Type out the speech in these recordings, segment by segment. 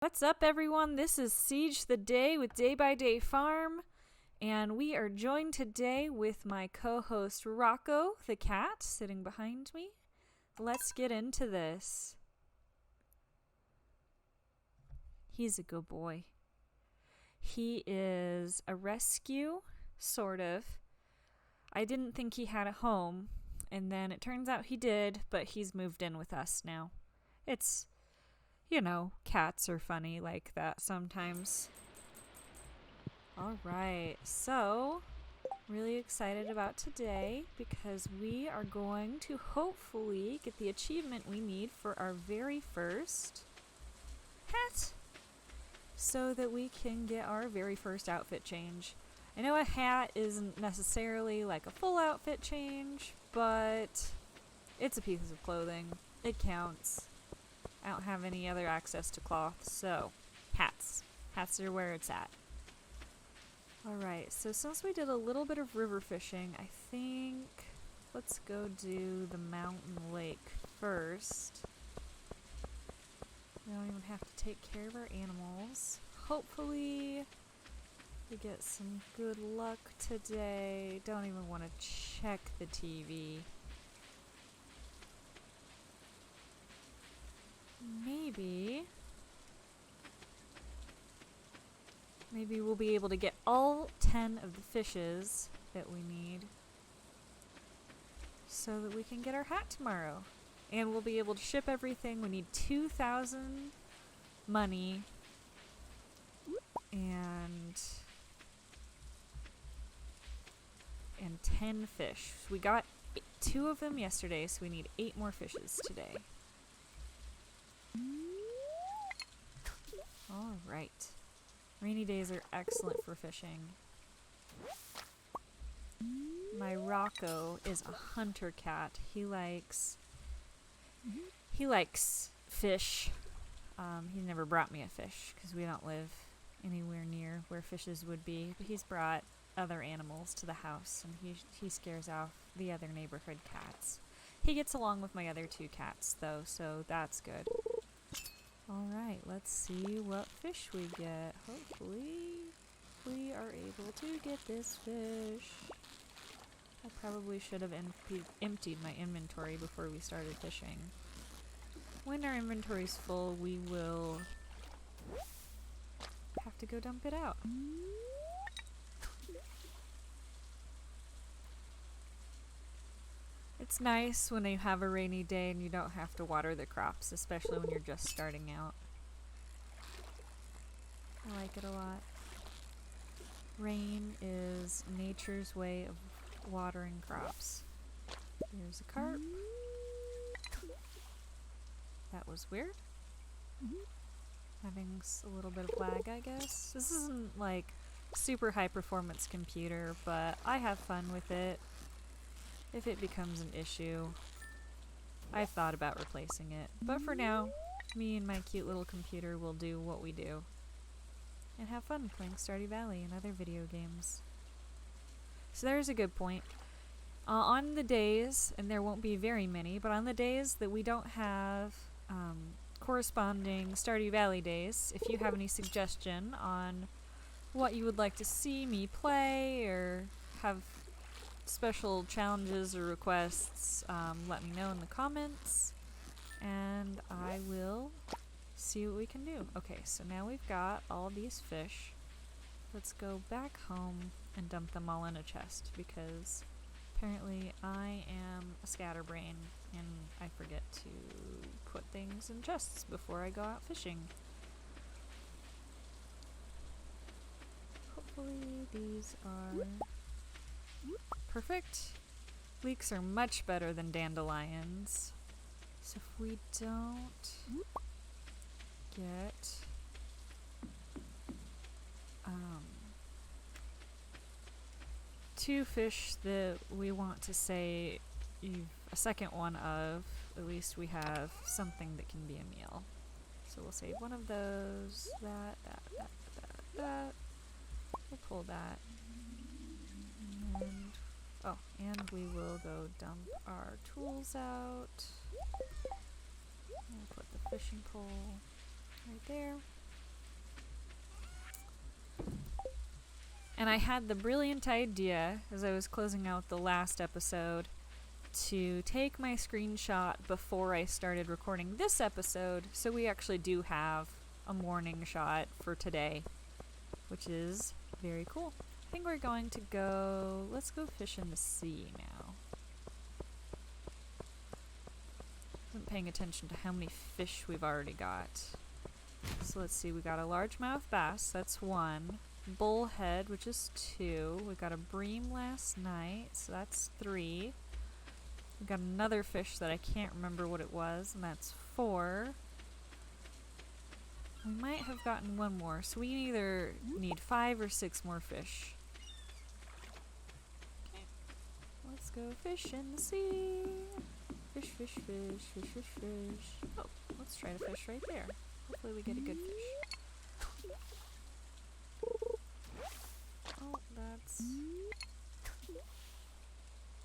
What's up, everyone? This is Siege the Day with Day by Day Farm, and we are joined today with my co-host Rocco the cat sitting behind me. Let's get into this. He's a good boy. He is a rescue, sort of. I didn't think he had a home, and then it turns out he did, but he's moved in with us now. It's cats are funny like that sometimes. Alright, so really excited about today because we are going to hopefully get the achievement we need for our very first hat so that we can get our very first outfit change. I know a hat isn't necessarily like a full outfit change, but it's a piece of clothing. It counts. I don't have any other access to cloth, so hats. Hats are where it's at. Alright, so since we did a little bit of river fishing, I think let's go do the mountain lake first. We don't even have to take care of our animals. Hopefully we get some good luck today. Don't even want to check the TV. Maybe we'll be able to get all 10 of the fishes that we need so that we can get our hat tomorrow. And we'll be able to ship everything. We need 2,000 money and 10 fish. We got 2 of them yesterday, so we need 8 more fishes today. Alright. Rainy days are excellent for fishing. My Rocco is a hunter cat. He likes fish. He never brought me a fish because we don't live anywhere near where fishes would be. But he's brought other animals to the house, and he scares off the other neighborhood cats. He gets along with my other 2 cats though, so that's good. Alright, let's see what fish we get. Hopefully we are able to get this fish. I probably should have emptied my inventory before we started fishing. When our inventory's full, we will have to go dump it out. It's nice when you have a rainy day and you don't have to water the crops, especially when you're just starting out. I like it a lot. Rain is nature's way of watering crops. Here's a carp. That was weird. Having a little bit of lag, I guess. This isn't like super high performance computer, but I have fun with it. If it becomes an issue, I've thought about replacing it. But for now, me and my cute little computer will do what we do. And have fun playing Stardew Valley and other video games. So there's a good point. On the days, and there won't be very many, but on the days that we don't have corresponding Stardew Valley days, if you have any suggestion on what you would like to see me play or have special challenges or requests, let me know in the comments and I will see what we can do. Okay, so now we've got all these fish. Let's go back home and dump them all in a chest because apparently I am a scatterbrain and I forget to put things in chests before I go out fishing. Hopefully these are perfect. Leeks are much better than dandelions. So if we don't get two fish that we want to say a second one of, at least we have something that can be a meal. So we'll save one of those, that. We'll pull that. And we will go dump our tools out. We'll put the fishing pole right there. And I had the brilliant idea, as I was closing out the last episode, to take my screenshot before I started recording this episode, so we actually do have a morning shot for today, which is very cool. I think we're going to go, let's go fish in the sea now. Wasn't paying attention to how many fish we've already got. So let's see, we got a largemouth bass, that's 1. Bullhead, which is 2. We got a bream last night, so that's 3. We got another fish that I can't remember what it was, and that's 4. We might have gotten 1 more, so we either need 5 or 6 more fish. Okay, let's go fish in the sea. Fish, fish, fish, fish, fish, fish. Oh, let's try to fish right there. Hopefully we get a good fish. Oh, that's...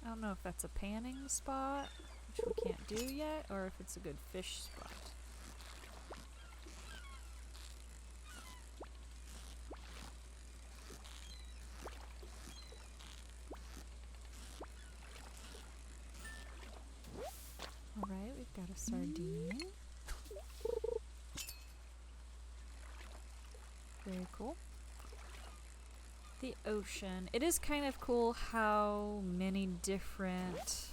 I don't know if that's a panning spot, which we can't do yet, or if it's a good fish spot. Alright, we've got a sardine. Very cool. The ocean. It is kind of cool how many different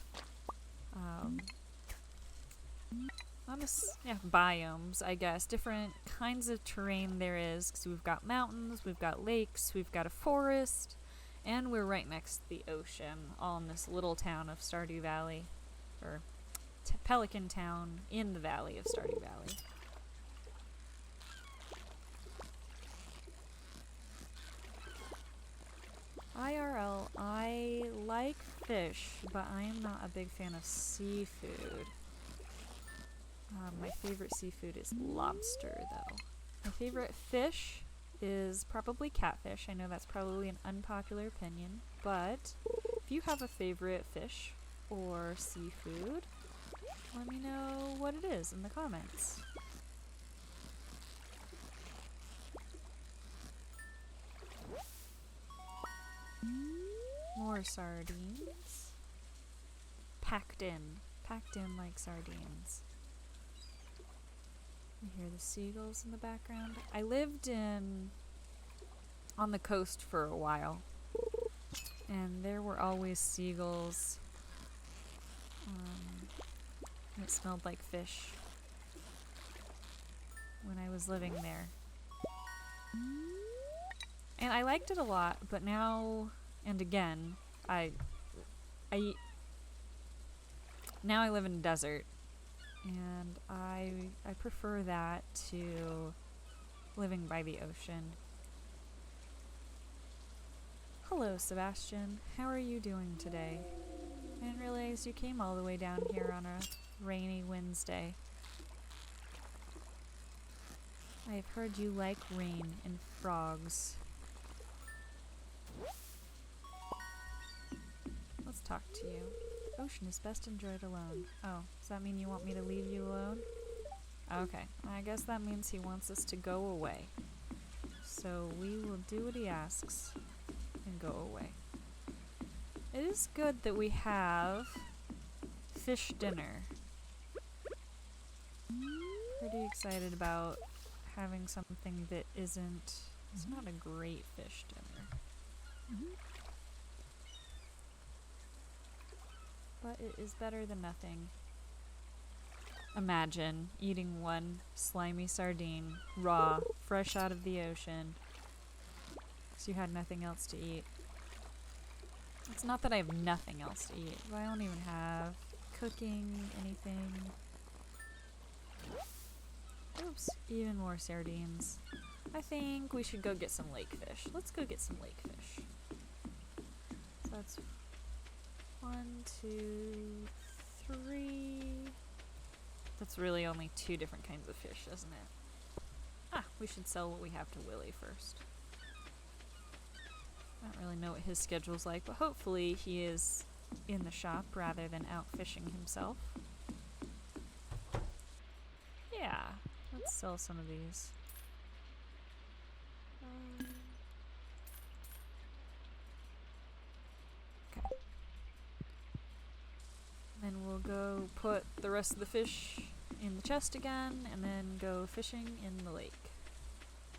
biomes, I guess. Different kinds of terrain there is, because we've got mountains, we've got lakes, we've got a forest, and we're right next to the ocean, all in this little town of Stardew Valley, or Pelican Town in the valley of Stardew Valley. IRL, I like fish, but I am not a big fan of seafood. My favorite seafood is lobster, though. My favorite fish is probably catfish. I know that's probably an unpopular opinion, but if you have a favorite fish or seafood, let me know what it is in the comments. More sardines. Packed in like sardines. You hear the seagulls in the background. I lived on the coast for a while, and there were always seagulls. It smelled like fish when I was living there. And I liked it a lot, but now and again, now I live in a desert, and I prefer that to living by the ocean. Hello, Sebastian. How are you doing today? I didn't realize you came all the way down here on a rainy Wednesday. I've heard you like rain and frogs. Let's talk to you. Ocean is best enjoyed alone. Oh, does that mean you want me to leave you alone? Okay, I guess that means he wants us to go away. So we will do what he asks and go away. It is good that we have fish dinner. Pretty excited about having something that isn't... It's not a great fish dinner. But it is better than nothing. Imagine eating one slimy sardine, raw, fresh out of the ocean, because you had nothing else to eat. It's not that I have nothing else to eat, but I don't even have cooking, anything. Oops, even more sardines. I think we should go get some lake fish. Let's go get some lake fish. So that's 1, 2, 3. That's really only 2 different kinds of fish, isn't it? Ah, we should sell what we have to Willie first. I don't really know what his schedule's like, but hopefully he is in the shop rather than out fishing himself. Yeah, let's sell some of these. put the rest of the fish in the chest again, and then go fishing in the lake.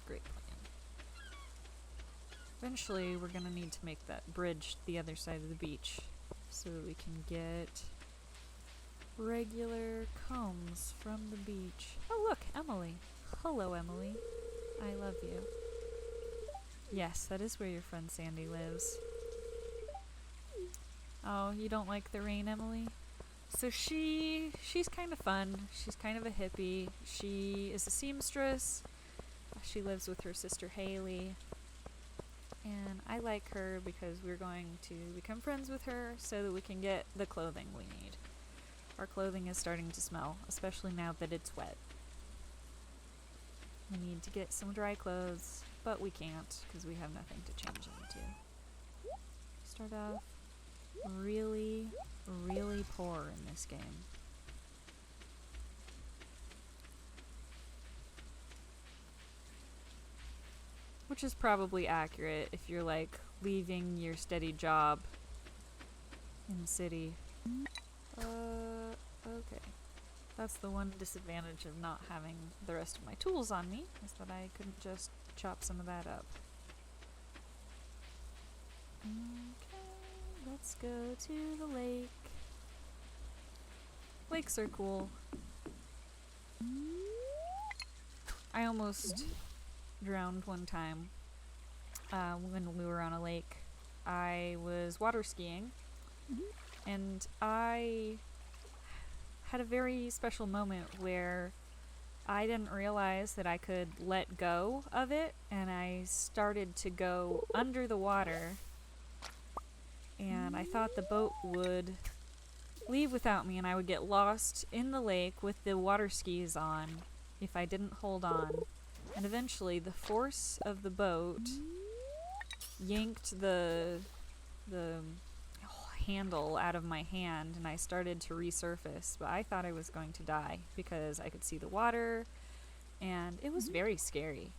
Great plan. Eventually, we're gonna need to make that bridge to the other side of the beach so that we can get regular combs from the beach. Oh look, Emily. Hello, Emily. I love you. Yes, that is where your friend Sandy lives. Oh, you don't like the rain, Emily? So she's kind of fun. She's kind of a hippie. She is a seamstress. She lives with her sister Haley. And I like her because we're going to become friends with her so that we can get the clothing we need. Our clothing is starting to smell, especially now that it's wet. We need to get some dry clothes, but we can't because we have nothing to change into. Start off really, really poor in this game. Which is probably accurate if you're like leaving your steady job in the city. Okay. That's the one disadvantage of not having the rest of my tools on me, is that I couldn't just chop some of that up. Okay, let's go to the lake. Lakes are cool. I almost drowned one time when we were on a lake. I was water skiing, and I had a very special moment where I didn't realize that I could let go of it, and I started to go under the water, and I thought the boat would leave without me and I would get lost in the lake with the water skis on if I didn't hold on. And eventually the force of the boat yanked the handle out of my hand, and I started to resurface, but I thought I was going to die because I could see the water and it was very scary.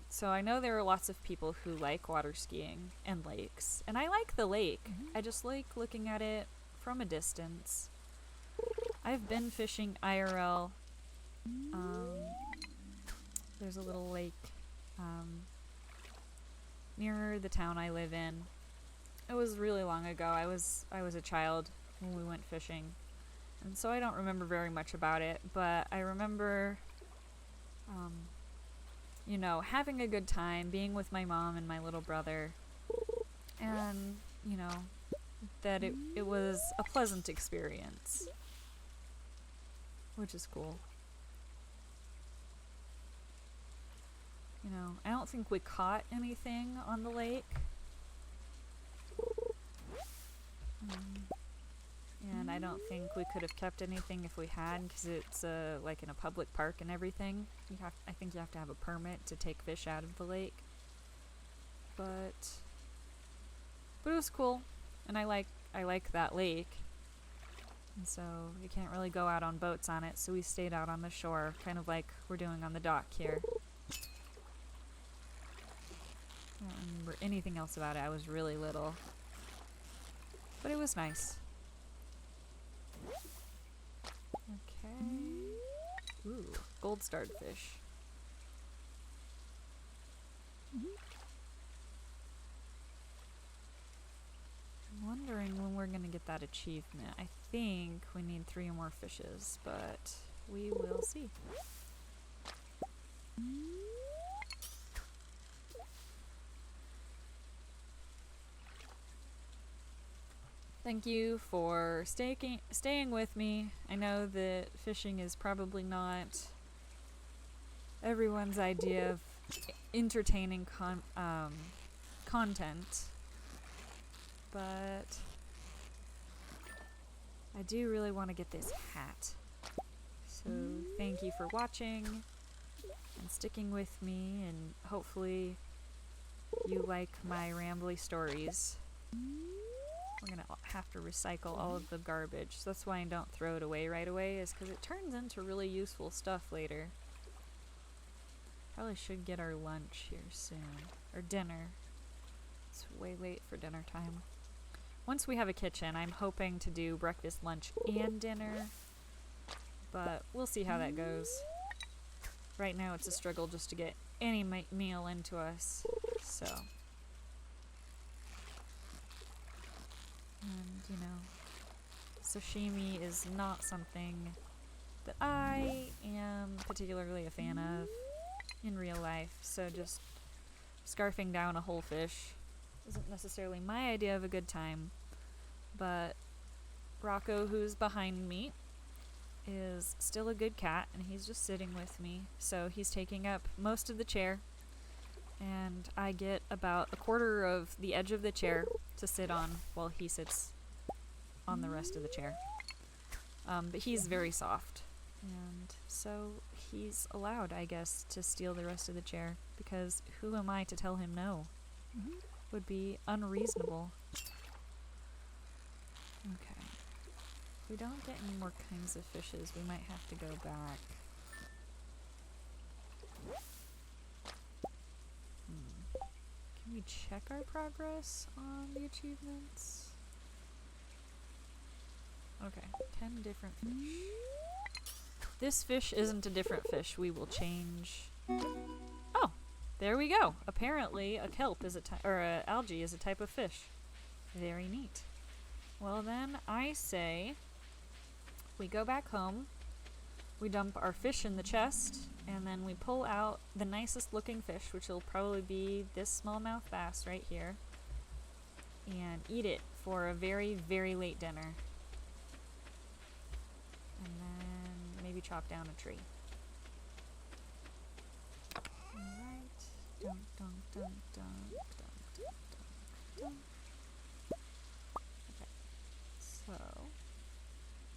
So I know there are lots of people who like water skiing and lakes, and I like the lake. I just like looking at it from a distance. I've been fishing IRL. There's a little lake near the town I live in. It was really long ago. I was a child when we went fishing, and so I don't remember very much about it, but I remember you know, having a good time, being with my mom and my little brother, and you know, that it was a pleasant experience, which is cool. You know, I don't think we caught anything on the lake. And I don't think we could have kept anything if we had, because it's like in a public park and everything. I think you have to have a permit to take fish out of the lake. But it was cool, and I like that lake. And so you can't really go out on boats on it, so we stayed out on the shore, kind of like we're doing on the dock here. I don't remember anything else about it. I was really little. But it was nice. Okay. Ooh, gold starred fish. I'm wondering when we're gonna get that achievement. I think we need 3 more fishes, but we will see. Thank you for staying with me. I know that fishing is probably not everyone's idea of entertaining content, but I do really want to get this hat. So thank you for watching and sticking with me, and hopefully you like my rambly stories. We're gonna have to recycle all of the garbage. So that's why I don't throw it away right away, is because it turns into really useful stuff later. Probably should get our lunch here soon. Or dinner. It's way late for dinner time. once we have a kitchen, I'm hoping to do breakfast, lunch, and dinner. But we'll see how that goes. Right now it's a struggle just to get any meal into us, so. And, you know, sashimi is not something that I am particularly a fan of in real life, so just scarfing down a whole fish isn't necessarily my idea of a good time. But Rocco, who's behind me, is still a good cat, and he's just sitting with me, so he's taking up most of the chair, and I get about a quarter of the edge of the chair to sit on while he sits on the rest of the chair. But he's very soft, and so he's allowed, I guess, to steal the rest of the chair, because who am I to tell him no? Would be unreasonable. Okay. If we don't get any more kinds of fishes, we might have to go back. Can we check our progress on the achievements? Okay, 10 different fish. This fish isn't a different fish. We will change. Oh, there we go. Apparently, a kelp is a algae is a type of fish. Very neat. Well then, I say we go back home, we dump our fish in the chest, and then we pull out the nicest looking fish, which will probably be this smallmouth bass right here, and eat it for a very, very late dinner. And then maybe chop down a tree. Alright. Dunk, dunk, dunk, dunk, dunk, dunk, dunk, dunk. So,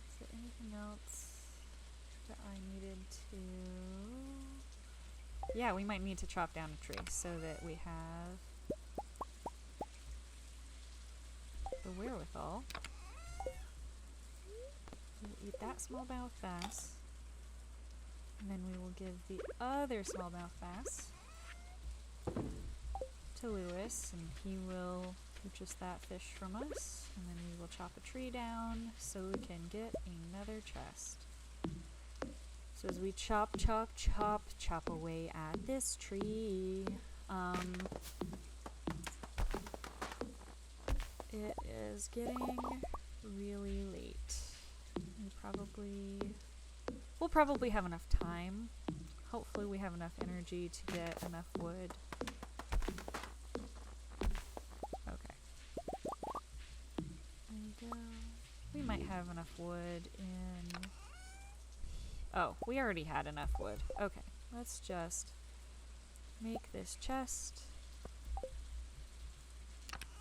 is there anything else that I needed to... Yeah, we might need to chop down a tree so that we have the wherewithal. We'll eat that smallmouth bass, and then we will give the other smallmouth bass to Lewis, and he will purchase that fish from us, and then we will chop a tree down so we can get another chest. So as we chop, chop, chop, chop away at this tree, it is getting really late. We'll probably have enough time. Hopefully we have enough energy to get enough wood. We might have enough wood in... Oh, we already had enough wood. Okay, let's just make this chest.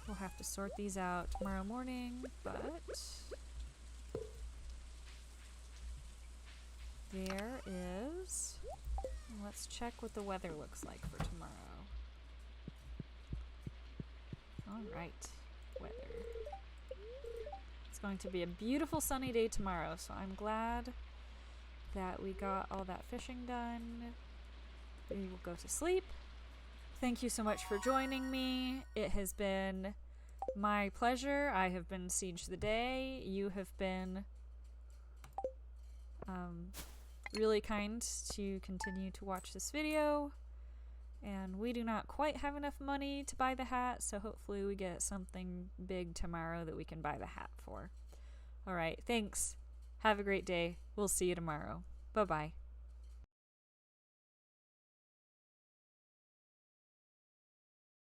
We'll have to sort these out tomorrow morning, but... There is... Let's check what the weather looks like for tomorrow. Alright, weather. It's going to be a beautiful sunny day tomorrow, so I'm glad that we got all that fishing done. We will go to sleep. Thank you so much for joining me. It has been my pleasure. I have been Siege the Day. You have been really kind to continue to watch this video. And we do not quite have enough money to buy the hat, so hopefully we get something big tomorrow that we can buy the hat for. Alright, thanks. Have a great day. We'll see you tomorrow. Bye-bye.